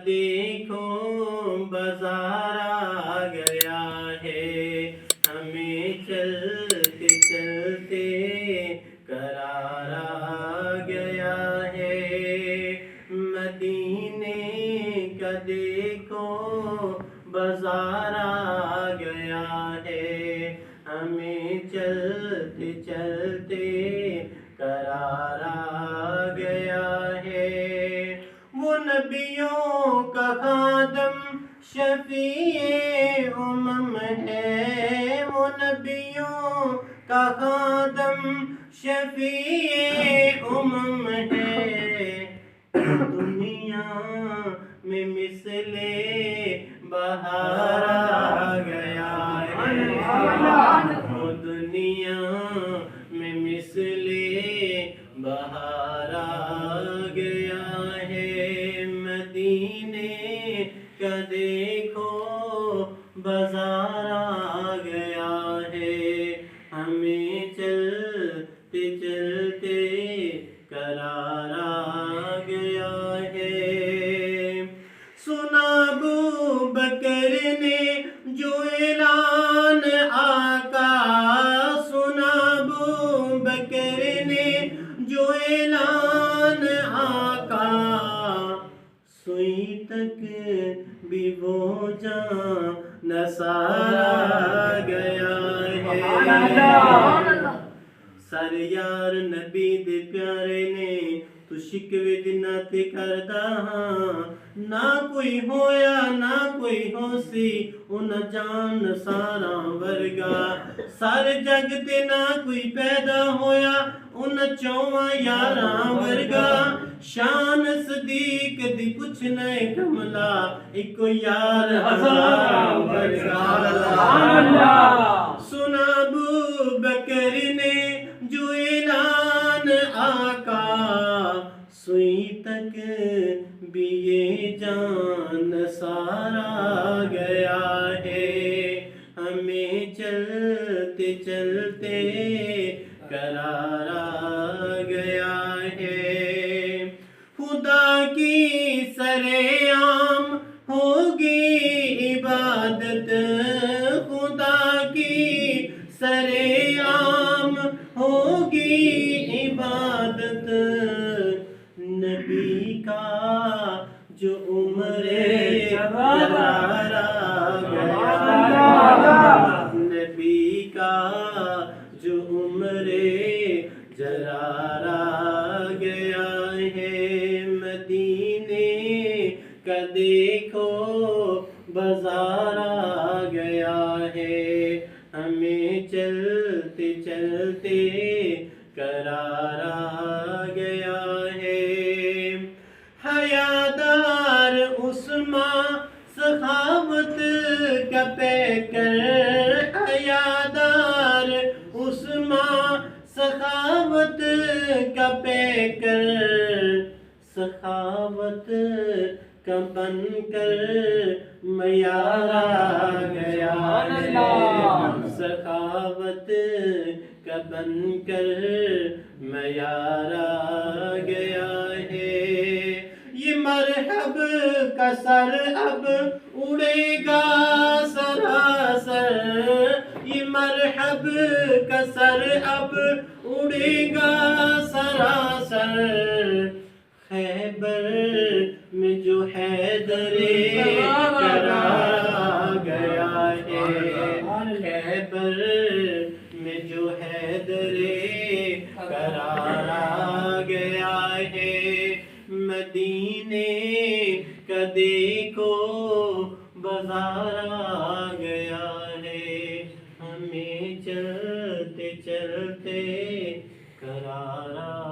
دیکھو بازار آ گیا ہے، ہمیں چلتے چلتے قرار آ گیا ہے۔ مدینے کا دیکھو بازار آ گیا ہے، ہمیں چلتے چلتے قرار آ گیا ہے۔ وہ نبیوں کا خادم شفیع امم ہے، وہ نبیوں کا خادم شفیع امم ہے۔ دنیا میں مثل بہار آ گیا ہے، وہ دنیا میں مثل بہار آ گیا ہے۔ مدینے کا دیکھو بازار آ گیا ہے، ہمیں چلتے چلتے قرار آ گیا ہے۔ سنا ابو بکر نے جو اعلان آقا، سنا ابو بکر نے جو اعلان آقا، سوئی تک بھی وہ جان نثار آ گیا ہے۔ سر یار نبی دے پیارے نے تو شکوے دنہ تے کردہ ہاں، نہ کوئی ہویا نہ کوئی ہو سی انہ جان ساراں ورگا، سارے جگ تے نہ کوئی پیدا ہویا انہ چوہاں یاراں ورگا، شان صدیق دی کچھ نئے کملا ایک یار ہزاراں ورگا۔ سنا ابو بکر نے جو اعلان آقا، سوئی تک بھی یہ جان سارا گیا ہے، ہمیں چلتے چلتے قرار آ گیا ہے۔ خدا کی سرعام ہوگی عبادت، خدا کی سرعام ہوگی عبادت، نبی کا جو عمر جرار آ گیا، نبی کا جو عمر جرار آ گیا ہے۔ مدینے کا دیکھو بازار آ گیا ہے، ہمیں چلتے چلتے قرار آ گیا ہے۔ حیادار عثمان سخاوت کا پیکر، حیادار عثمان سخاوت کا پیکر، سخاوت کا بن کر معیار آ گیا ہے، سخاوت کا بن کر معیار آ گیا ہے۔ یہ مرحب کا سر اب اڑے گا سراسر، یہ مرحب کا سر اب اڑے گا سراسر، خیبر میں جو حیدر قرار آ گیا ہے، خیبر میں جو حیدر قرار آ گیا ہے۔ مدینے کا دیکھو بازار آ گیا ہے، ہمیں چلتے چلتے قرار آ